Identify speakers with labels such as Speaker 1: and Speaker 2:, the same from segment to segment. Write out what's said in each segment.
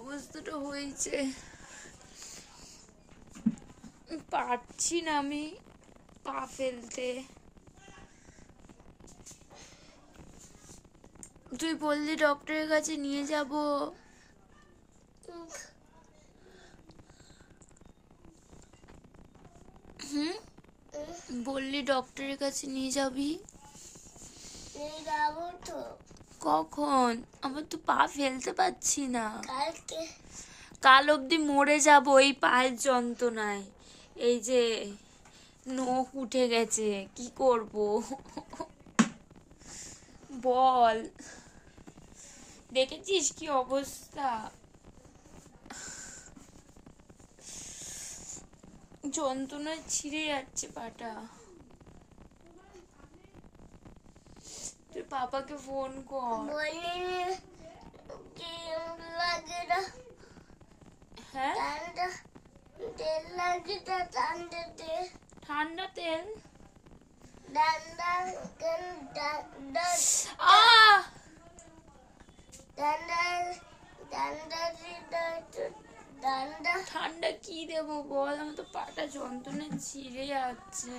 Speaker 1: অবস্থাটা হয়েছে, পারছি না আমি পা ফেলতে। তুই বললি ডক্টরের কাছে নিয়ে যাব, বললি ডক্টরের কাছে নিয়ে যাবি।
Speaker 2: যাবো তো।
Speaker 1: কখন? আমার তো পা ফেলতে পারছি না।
Speaker 2: কালকে।
Speaker 1: কাল অবধি মরে যাব এই পায়ের যন্ত্রণায়। এই যে নখ উঠে গেছে, কি করব বল। দেখেছিস কি অবস্থা, যন্ত্রণায় ছিঁড়ে যাচ্ছে পাটা। তুই পাপাকে ফোন কর। হ্যাঁ, ঠান্ডা তেল। ঠান্ডা কি দেবো বল, আমার তো পাটা যন্ত্রণায় ছিঁড়ে যাচ্ছে।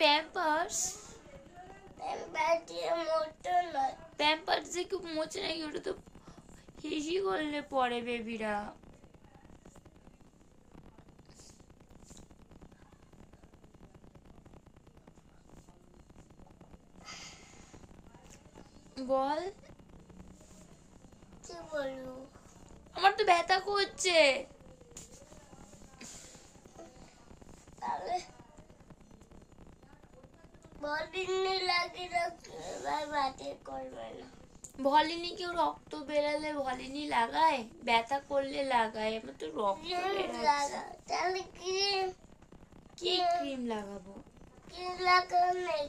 Speaker 1: প্যাম্পার্স প্যাম্পার্স যে কেউ মোচে নাকি, ওটা তো হিসি করলে পরে বেবিরা। বল,
Speaker 2: কি বলবো?
Speaker 1: আমার তো ব্যথা করছে। ভলিনি কেউ রক্ত বেরালে ভলিনি লাগায়, ব্যথা করলে লাগায়, আমার তো রক্ত বেরাচ্ছে। কি ক্রিম লাগাবো?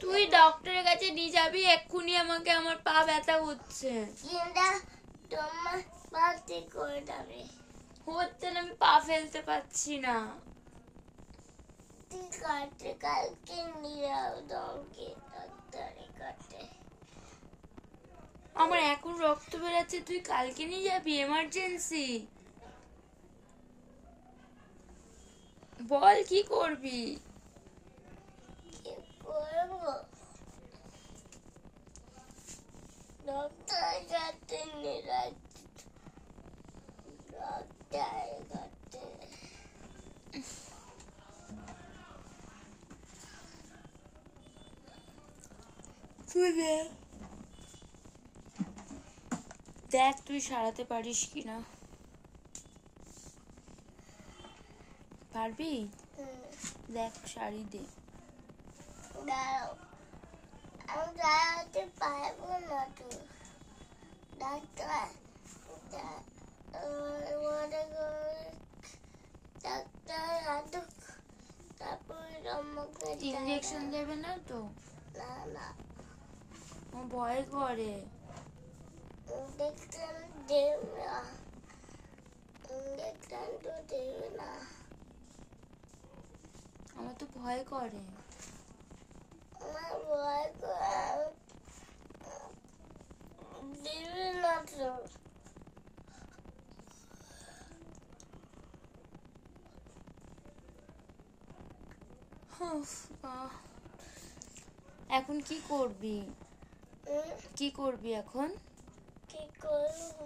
Speaker 1: তুই ডক্টরের কাছে নিয়ে যাবি এক্ষুনি, আমাকে আমার পা ব্যথা হচ্ছে। হচ্ছে না, আমি পা ফেলতে পারছি না।
Speaker 2: কালকে নিয়ে ডক্টরে।
Speaker 1: আমার এখন রক্ত বেরাচ্ছে, তুই কালকে নিয়ে যাবি এমার্জেন্সি। বল কি করবি?
Speaker 2: কি করবো? ডক্টরের কাছে নিয়ে যাচ্ছি। ডক্টরের কাছে।
Speaker 1: দেখ তুই সারাতে পারিস কিনা। পারবি? দেখ শাড়ি দে।
Speaker 2: আমি দাঁড়াতে পারবো না তো। ডাক্তার
Speaker 1: ইঞ্জেকশন দেবে না তো?
Speaker 2: না না,
Speaker 1: আমার ভয় করে।
Speaker 2: ইঞ্জেকশন দেবে না, ইঞ্জেকশন তো দেবে না।
Speaker 1: আমার তো ভয় করে।
Speaker 2: আমার ভয় করে, দেবে না তো।
Speaker 1: এখন কি করবি? কি করবি এখন?
Speaker 2: কি করবো?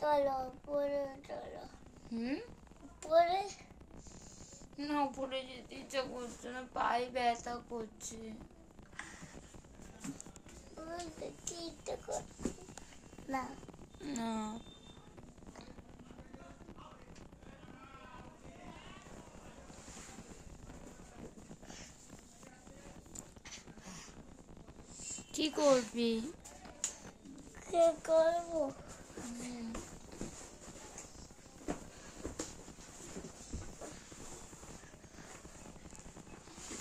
Speaker 2: চলো পরে চলো। পরে
Speaker 1: না, উপরে যেতে ইচ্ছা করছে না, পায়ে ব্যথা করছে।
Speaker 2: না
Speaker 1: না, কি করবি?
Speaker 2: কি করবো?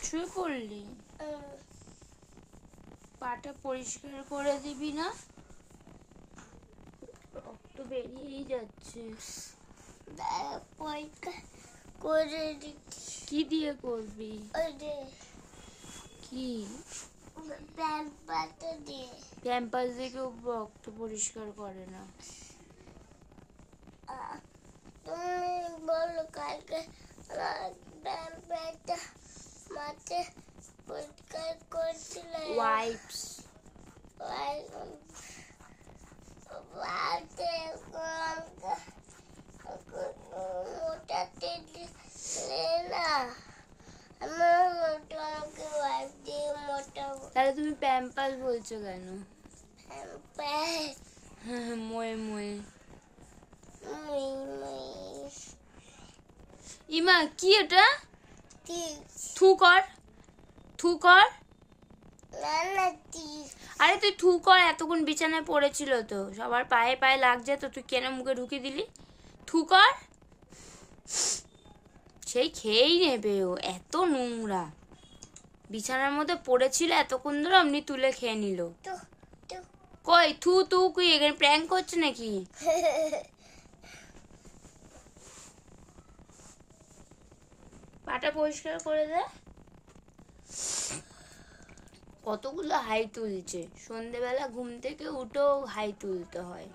Speaker 1: শুয়ে পড়লি? পাটা পরিষ্কার করে দিবি না? রক্ত বেরিয়েই যাচ্ছে।
Speaker 2: পরিষ্কার করে দিচ্ছি।
Speaker 1: কি দিয়ে করবি?
Speaker 2: ওই যে
Speaker 1: কি?
Speaker 2: প্যাম্পাসটা দিয়ে।
Speaker 1: প্যাম্পাস দিয়ে কেউ রক্ত পরিষ্কার করে না।
Speaker 2: তুমি বলো কালকে প্যাম্পাসটা মাঠে পরিষ্কার করছিলে।
Speaker 1: ওয়াইপস।
Speaker 2: মোটা না আমার তোমাকে ওয়াইপ দিয়ে মোটা
Speaker 1: তাহলে তুমি প্যাম্পাস বলছো কেন?
Speaker 2: প্যাম্পাস
Speaker 1: ময়ে ময়ে।
Speaker 2: মুই মুই
Speaker 1: ইমা কি এটা?
Speaker 2: ঠিক
Speaker 1: থু কর, থু কর।
Speaker 2: না না ঠিক
Speaker 1: আরে তুই থু কর, এতক্ষণ বিছানায় পড়েছিল তো, সবার পায়ে পায়ে লাগছে তো তুই কেন মুখে ঢুকিয়ে দিলি? থু কর। সেই খেয়েই নেবে ও, এত নোংরা। বিছানার মধ্যে পড়েছিল এতক্ষণ ধরে, অমনি তুলে খেয়ে নিল।
Speaker 2: তো তো
Speaker 1: কই থু তু কি এখানে প্র্যাঙ্ক করছে নাকি? পাটা পরিষ্কার করে দে। কতগুলো হাই তুলছে, সন্ধেবেলা ঘুম থেকে উঠেও হাই তুলতে হয়।